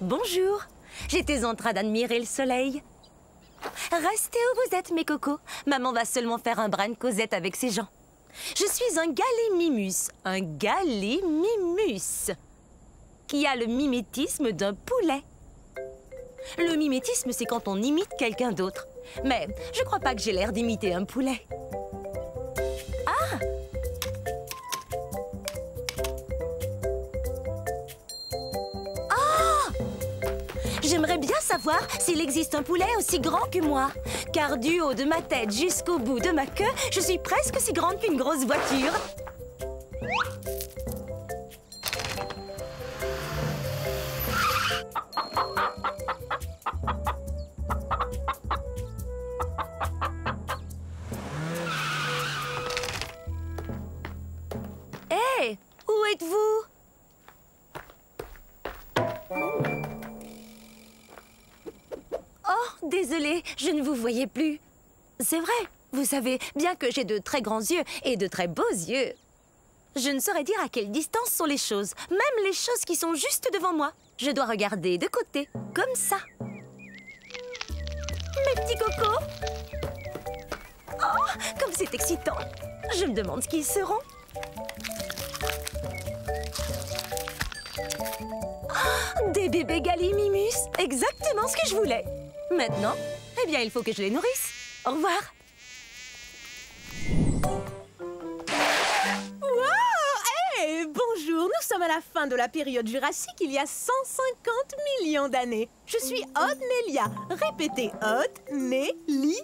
Bonjour. J'étais en train d'admirer le soleil. Restez où vous êtes, mes cocos. Maman va seulement faire un brin de causette avec ses gens. Je suis un gallimimus. Un gallimimus. Qui a le mimétisme d'un poulet. Le mimétisme, c'est quand on imite quelqu'un d'autre. Mais je crois pas que j'ai l'air d'imiter un poulet. Ah! J'aimerais bien savoir s'il existe un poulet aussi grand que moi. Car du haut de ma tête jusqu'au bout de ma queue, je suis presque aussi grande qu'une grosse voiture. Hé, où êtes-vous? Oh, désolée, je ne vous voyais plus. C'est vrai, vous savez bien que j'ai de très grands yeux et de très beaux yeux. Je ne saurais dire à quelle distance sont les choses, même les choses qui sont juste devant moi. Je dois regarder de côté, comme ça. Mes petits cocos. Oh, comme c'est excitant. Je me demande qui ils seront. Oh, des bébés gallimimus, exactement ce que je voulais. Maintenant, eh bien, il faut que je les nourrisse. Au revoir. Wow! Hey, bonjour, nous sommes à la fin de la période jurassique, il y a 150 millions d'années. Je suis Odnelia. Répétez, Odnelia.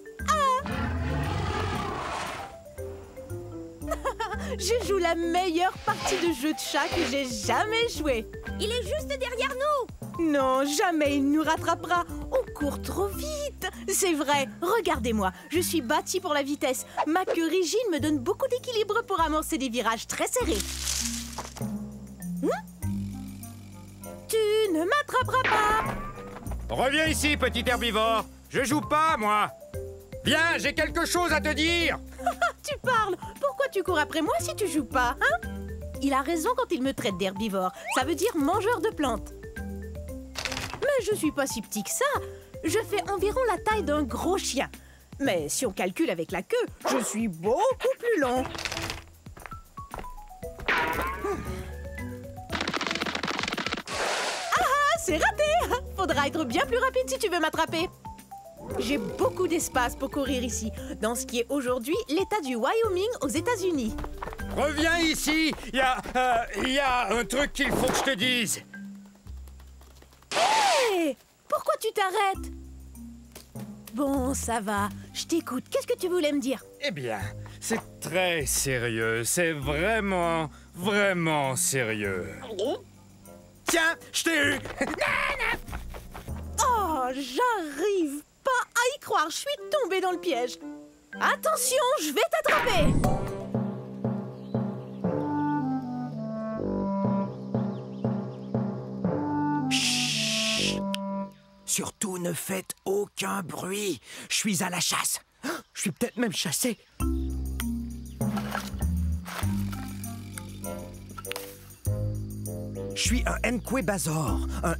Je joue la meilleure partie de jeu de chat que j'ai jamais joué. Il est juste derrière nous. Non, jamais il nous rattrapera. On court trop vite. C'est vrai, regardez-moi. Je suis bâtie pour la vitesse. Ma queue rigide me donne beaucoup d'équilibre pour amorcer des virages très serrés. Tu ne m'attraperas pas. Reviens ici, petit herbivore. Je joue pas, moi. Viens, j'ai quelque chose à te dire. Tu parles. Pourquoi tu cours après moi si tu joues pas, hein? Il a raison quand il me traite d'herbivore. Ça veut dire mangeur de plantes. Mais je suis pas si petit que ça. Je fais environ la taille d'un gros chien. Mais si on calcule avec la queue, je suis beaucoup plus long. Ah, c'est raté! Faudra être bien plus rapide si tu veux m'attraper. J'ai beaucoup d'espace pour courir ici, dans ce qui est aujourd'hui l'État du Wyoming aux États-Unis. Reviens ici. Il y a un truc qu'il faut que je te dise. Hé! Pourquoi tu t'arrêtes? Bon, ça va. Je t'écoute. Qu'est-ce que tu voulais me dire? Eh bien, c'est très sérieux. C'est vraiment, vraiment sérieux. Tiens, je t'ai eu. Oh, j'arrive pas à y croire. Je suis tombée dans le piège. Attention, je vais t'attraper. Surtout ne faites aucun bruit. Je suis à la chasse. Je suis peut-être même chassé. Je suis un Nquebazor. Un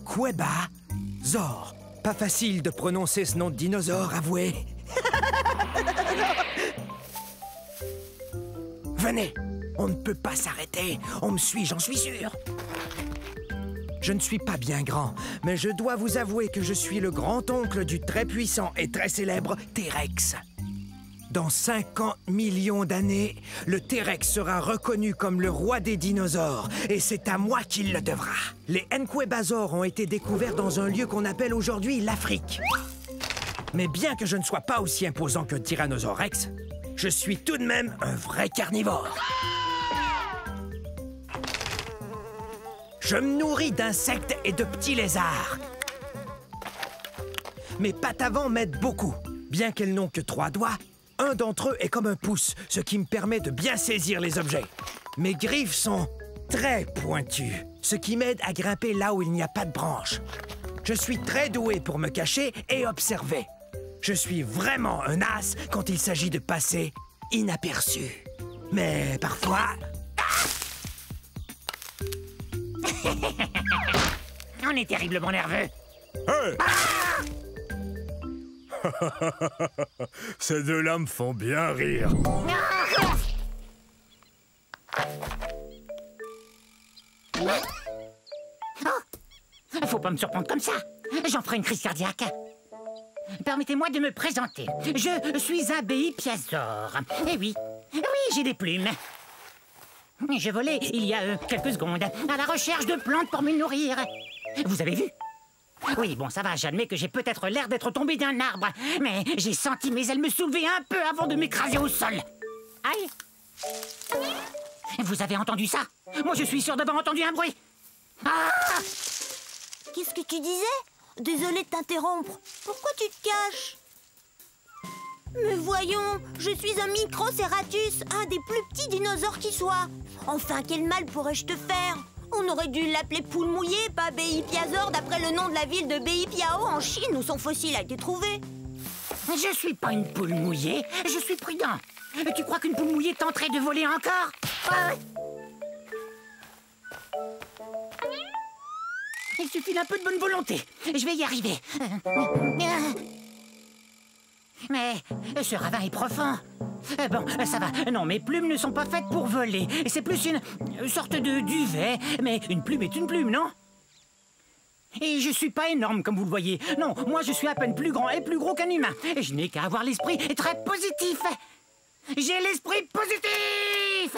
Nquebazor. Pas facile de prononcer ce nom de dinosaure, avouez. Venez, on ne peut pas s'arrêter. On me suit, j'en suis sûr. Je ne suis pas bien grand, mais je dois vous avouer que je suis le grand-oncle du très puissant et très célèbre T-Rex. Dans 50 millions d'années, le T-Rex sera reconnu comme le roi des dinosaures, et c'est à moi qu'il le devra. Les Nquebazors ont été découverts dans un lieu qu'on appelle aujourd'hui l'Afrique. Mais bien que je ne sois pas aussi imposant qu'un Tyrannosaure Rex, je suis tout de même un vrai carnivore. Je me nourris d'insectes et de petits lézards. Mes pattes avant m'aident beaucoup. Bien qu'elles n'ont que 3 doigts, un d'entre eux est comme un pouce, ce qui me permet de bien saisir les objets. Mes griffes sont très pointues, ce qui m'aide à grimper là où il n'y a pas de branches. Je suis très doué pour me cacher et observer. Je suis vraiment un as quand il s'agit de passer inaperçu. Mais parfois... On est terriblement nerveux. Hey. Ces deux-là me font bien rire. Oh, faut pas me surprendre comme ça. J'en ferai une crise cardiaque. Permettez-moi de me présenter. Je suis un Piazor. Eh oui, j'ai des plumes. Je volais il y a quelques secondes à la recherche de plantes pour me nourrir. Vous avez vu? Oui, bon, ça va, j'admets que j'ai peut-être l'air d'être tombé d'un arbre, mais j'ai senti mes ailes me soulever un peu avant de m'écraser au sol. Aïe! Vous avez entendu ça? Moi, je suis sûr d'avoir entendu un bruit. Ah! Qu'est-ce que tu disais? Désolée de t'interrompre. Pourquoi tu te caches? Mais voyons, je suis un Microceratus, un des plus petits dinosaures qui soit. Enfin, quel mal pourrais-je te faire? On aurait dû l'appeler poule mouillée, pas Piazor, d'après le nom de la ville de Piao en Chine où son fossile a été trouvé. Je suis pas une poule mouillée, je suis prudent. Tu crois qu'une poule mouillée tenterait de voler encore? Il suffit d'un peu de bonne volonté. Je vais y arriver. Mais ce ravin est profond. Bon, ça va. Non, mes plumes ne sont pas faites pour voler. C'est plus une sorte de duvet. Mais une plume est une plume, non? Et je suis pas énorme, comme vous le voyez. Non, moi je suis à peine plus grand et plus gros qu'un humain. Et je n'ai qu'à avoir l'esprit très positif. J'ai l'esprit positif!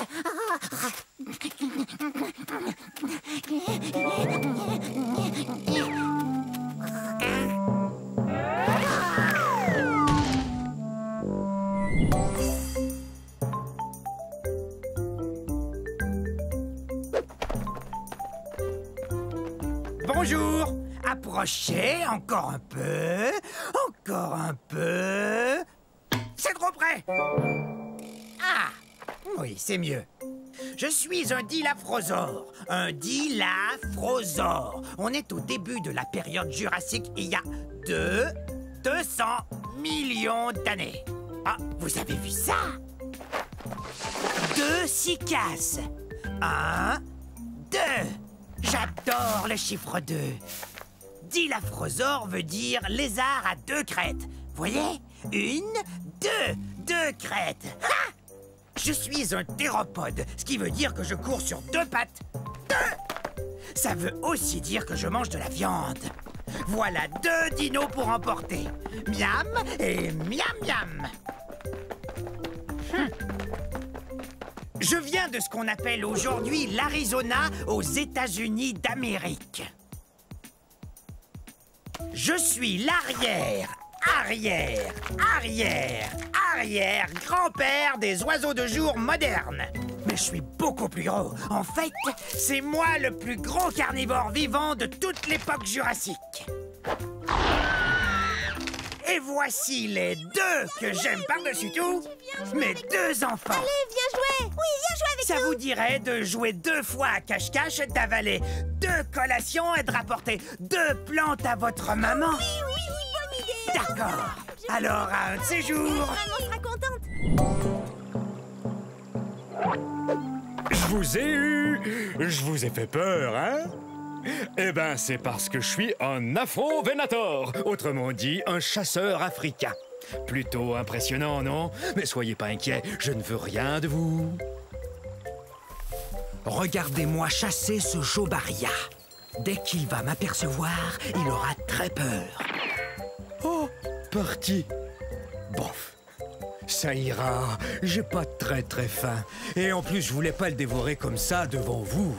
Bonjour. Approchez, encore un peu. Encore un peu. C'est trop près. Ah, oui, c'est mieux. Je suis un Dilophosaure. Un Dilophosaure. On est au début de la période jurassique, il y a 200 millions d'années. Ah, vous avez vu ça? 2 cycas. 1, 2. J'adore le chiffre 2. Dilophosaure veut dire lézard à 2 crêtes. Voyez? 1, 2. 2 crêtes. Ha! Je suis un théropode, ce qui veut dire que je cours sur 2 pattes. 2! Ça veut aussi dire que je mange de la viande. Voilà 2 dinos pour emporter. Miam et miam miam. Je viens de ce qu'on appelle aujourd'hui l'Arizona aux États-Unis d'Amérique. Je suis l'arrière grand-père des oiseaux de jour modernes. Mais je suis beaucoup plus gros. En fait, c'est moi le plus gros carnivore vivant de toute l'époque jurassique. Et voici les 2 que j'aime par-dessus tout, mes 2 enfants. Allez, viens jouer. Oui, viens jouer avec Ça nous. vous dirait de jouer 2 fois à cache-cache, d'avaler 2 collations et de rapporter 2 plantes à votre maman? Oui, bonne idée. D'accord. Alors, à un de ces jours... Maman sera contente. Je vous ai eu. Je vous ai fait peur, hein? Eh ben, c'est parce que je suis un Afro-Venator, autrement dit, un chasseur africain. Plutôt impressionnant, non? Mais soyez pas inquiets, je ne veux rien de vous. Regardez-moi chasser ce Jobaria. Dès qu'il va m'apercevoir, il aura très peur. Oh, parti. Bof. Ça ira, j'ai pas très faim. Et en plus, je voulais pas le dévorer comme ça devant vous.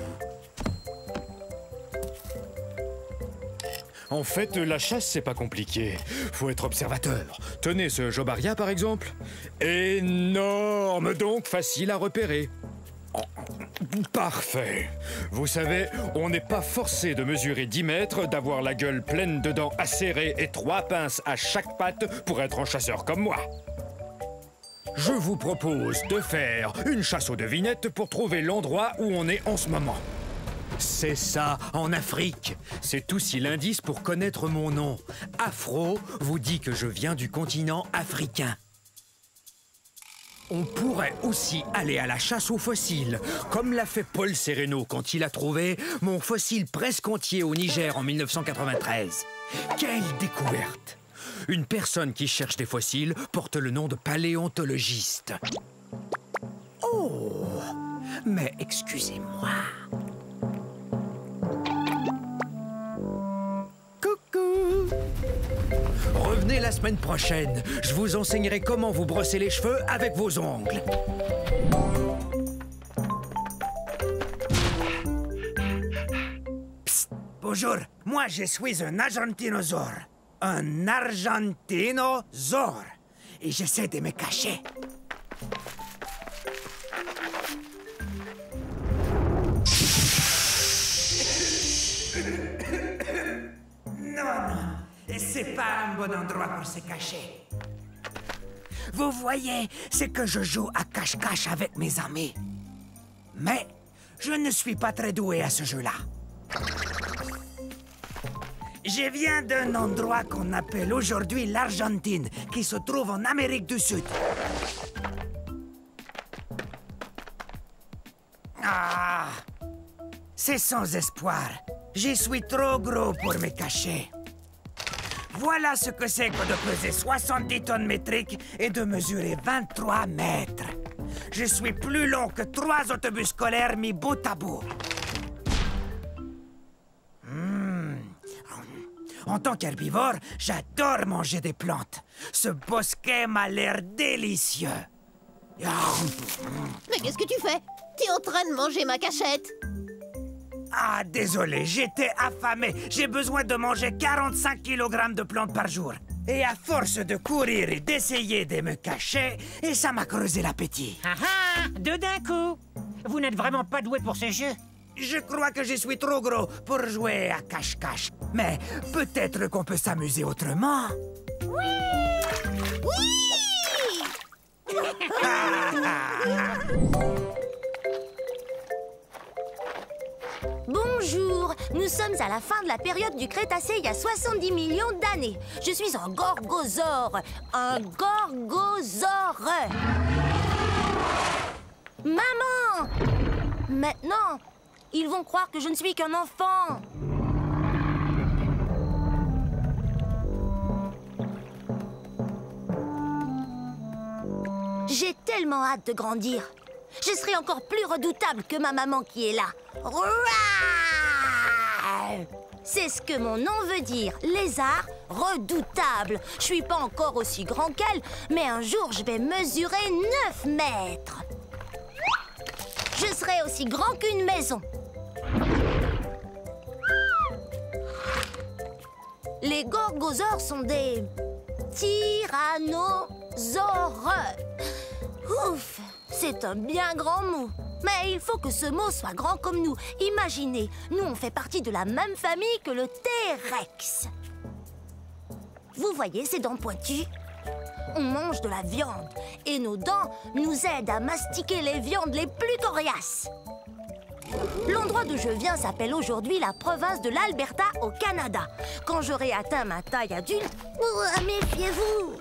En fait, la chasse, c'est pas compliqué. Faut être observateur. Tenez ce Jobaria, par exemple. Énorme, donc facile à repérer. Parfait. Vous savez, on n'est pas forcé de mesurer 10 mètres, d'avoir la gueule pleine de dents acérées et 3 pinces à chaque patte pour être un chasseur comme moi. Je vous propose de faire une chasse aux devinettes pour trouver l'endroit où on est en ce moment. C'est ça, en Afrique. C'est aussi l'indice pour connaître mon nom. Afro vous dit que je viens du continent africain. On pourrait aussi aller à la chasse aux fossiles, comme l'a fait Paul Sereno quand il a trouvé mon fossile presque entier au Niger en 1993. Quelle découverte! Une personne qui cherche des fossiles porte le nom de paléontologiste. Oh! Mais excusez-moi. Coucou! Revenez la semaine prochaine. Je vous enseignerai comment vous brosser les cheveux avec vos ongles. Psst, bonjour, moi je suis un argentinosaure. Un argentinosaure. Et j'essaie de me cacher. Non, c'est pas un bon endroit pour se cacher. Vous voyez, c'est que je joue à cache-cache avec mes amis. Mais je ne suis pas très doué à ce jeu-là. Je viens d'un endroit qu'on appelle aujourd'hui l'Argentine, qui se trouve en Amérique du Sud. Ah! C'est sans espoir. Je suis trop gros pour me cacher. Voilà ce que c'est que de peser 70 tonnes métriques et de mesurer 23 mètres. Je suis plus long que 3 autobus scolaires mis bout à bout. En tant qu'herbivore, j'adore manger des plantes. Ce bosquet m'a l'air délicieux. Mais qu'est-ce que tu fais? T'es en train de manger ma cachette. Ah, désolé, j'étais affamé. J'ai besoin de manger 45 kg de plantes par jour. Et à force de courir et d'essayer de me cacher, et ça m'a creusé l'appétit. Ah ah! Deux d'un coup! Vous n'êtes vraiment pas doué pour ce jeu. Je crois que je suis trop gros pour jouer à cache-cache. Mais peut-être qu'on peut s'amuser autrement. Bonjour, nous sommes à la fin de la période du Crétacé il y a 70 millions d'années. Je suis un gorgosaure. Un gorgosaure. Maman! Maintenant, ils vont croire que je ne suis qu'un enfant. J'ai tellement hâte de grandir. Je serai encore plus redoutable que ma maman qui est là. C'est ce que mon nom veut dire, lézard redoutable. Je suis pas encore aussi grand qu'elle, mais un jour je vais mesurer 9 mètres. Je serai aussi grand qu'une maison. Les gorgosaures sont des tyrannosaures. Ouf, c'est un bien grand mot. Mais il faut que ce mot soit grand comme nous. Imaginez, nous on fait partie de la même famille que le T-Rex. Vous voyez ces dents pointues? On mange de la viande et nos dents nous aident à mastiquer les viandes les plus coriaces. L'endroit d'où je viens s'appelle aujourd'hui la province de l'Alberta au Canada. Quand j'aurai atteint ma taille adulte, méfiez-vous!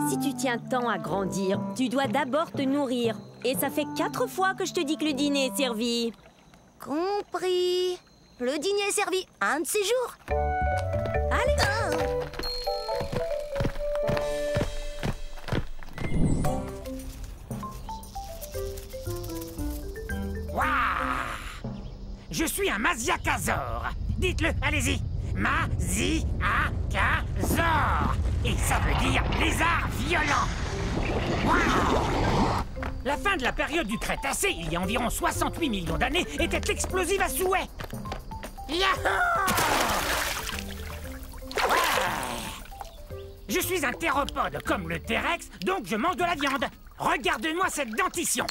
Si tu tiens tant à grandir, tu dois d'abord te nourrir. Et ça fait 4 fois que je te dis que le dîner est servi. Compris. Le dîner est servi un de ces jours. Allez. Waouh! Je suis un Masiakasaure. Dites-le, allez-y. Masiakasaure. Et ça veut dire lézard violent. Waouh! La fin de la période du Crétacé, il y a environ 68 millions d'années, était explosive à souhait. Yahoo! Ouais! Je suis un théropode comme le T-Rex, donc je mange de la viande. Regarde-moi cette dentition.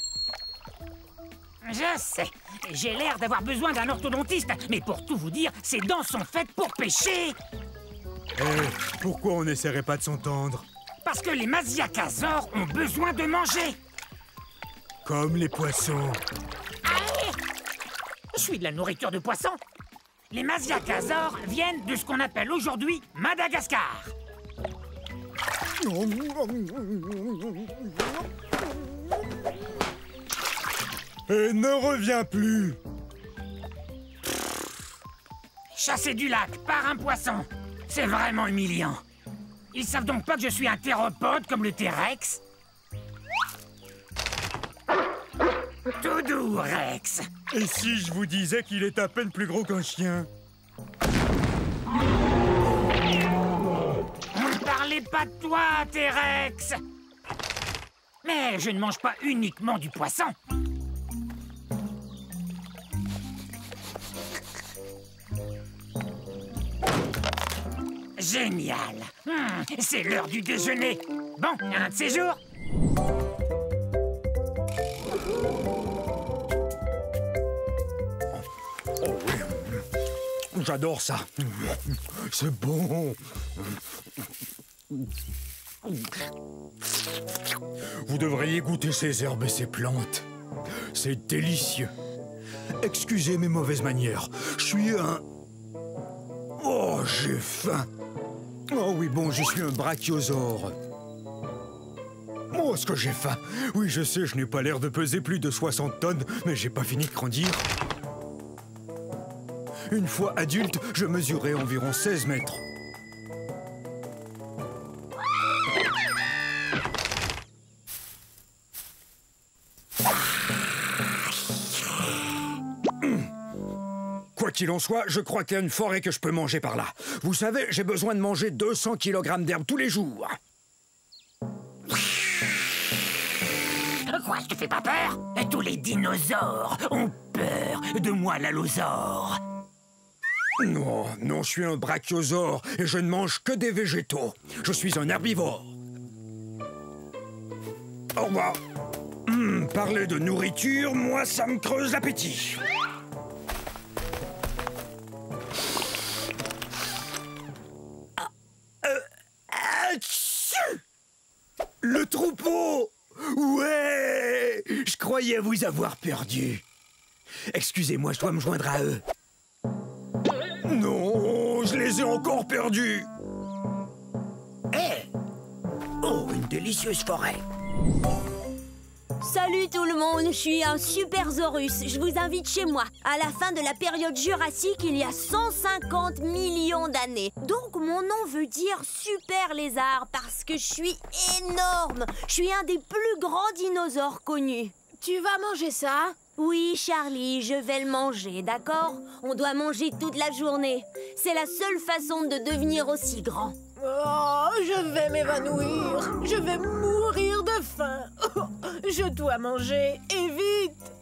Je sais, j'ai l'air d'avoir besoin d'un orthodontiste, mais pour tout vous dire, ces dents sont faites pour pêcher. Pourquoi on n'essaierait pas de s'entendre? Parce que les Masiakasaures ont besoin de manger. Comme les poissons. Allez! Je suis de la nourriture de poisson. Les Masiakasaures viennent de ce qu'on appelle aujourd'hui Madagascar. Et ne reviens plus. Chasser du lac par un poisson, c'est vraiment humiliant. Ils savent donc pas que je suis un théropode comme le T-Rex? Tout doux, Rex. Et si je vous disais qu'il est à peine plus gros qu'un chien? Ne parlez pas de toi, T-Rex. Mais je ne mange pas uniquement du poisson. Génial. C'est l'heure du déjeuner. Bon, un de ces jours. Oh oui, j'adore ça. C'est bon. Vous devriez goûter ces herbes et ces plantes. C'est délicieux. Excusez mes mauvaises manières. Je suis un... Oh, j'ai faim. Oh oui, bon, je suis un brachiosaure. Oh, est-ce que j'ai faim? Oui, je sais, je n'ai pas l'air de peser plus de 60 tonnes, mais j'ai pas fini de grandir. Une fois adulte, je mesurais environ 16 mètres. Quoi qu'il en soit, je crois qu'il y a une forêt que je peux manger par là. Vous savez, j'ai besoin de manger 200 kg d'herbe tous les jours. Quoi, je te fais pas peur? Tous les dinosaures ont peur de moi, l'allosaure. Non, non, je suis un brachiosaure et je ne mange que des végétaux. Je suis un herbivore. Au revoir. Parler de nourriture, moi, ça me creuse l'appétit. Le troupeau! Ouais! Je croyais vous avoir perdu. Excusez-moi, je dois me joindre à eux. Non, je les ai encore perdus. Hé! Oh, une délicieuse forêt. Salut tout le monde, je suis un Supersaurus. Je vous invite chez moi. À la fin de la période jurassique, il y a 150 millions d'années. Donc mon nom veut dire super lézard parce que je suis énorme. Je suis un des plus grands dinosaures connus. Tu vas manger ça? Oui, Charlie, je vais le manger, d'accord? On doit manger toute la journée. C'est la seule façon de devenir aussi grand. Oh, je vais m'évanouir. Je vais mourir de faim. Je dois manger, et vite.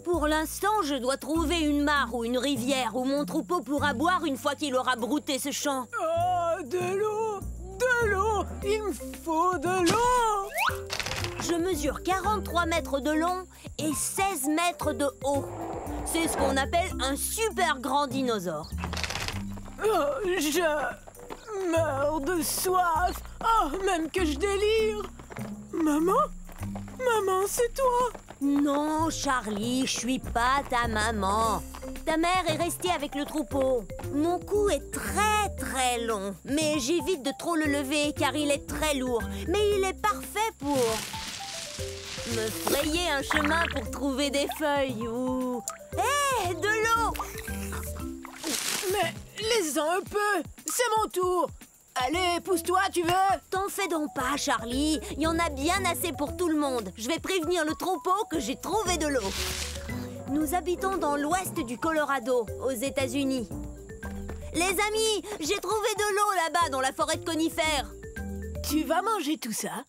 Pour l'instant, je dois trouver une mare ou une rivière où mon troupeau pourra boire une fois qu'il aura brouté ce champ. Oh, de l'eau. De l'eau. Il me faut de l'eau. Je mesure 43 mètres de long et 16 mètres de haut. C'est ce qu'on appelle un super grand dinosaure. Oh, je meurs de soif. Oh, même que je délire. Maman? Maman, c'est toi? Non, Charlie, je suis pas ta maman. Ta mère est restée avec le troupeau. Mon cou est très long, mais j'évite de trop le lever car il est très lourd. Mais il est parfait pour me frayer un chemin pour trouver des feuilles ou... Hé, de l'eau! Mais laisse-en un peu. C'est mon tour. Allez, pousse-toi, tu veux? T'en fais donc pas, Charlie. Il y en a bien assez pour tout le monde. Je vais prévenir le troupeau que j'ai trouvé de l'eau. Nous habitons dans l'ouest du Colorado, aux États-Unis. Les amis, j'ai trouvé de l'eau là-bas dans la forêt de conifères. Tu vas manger tout ça?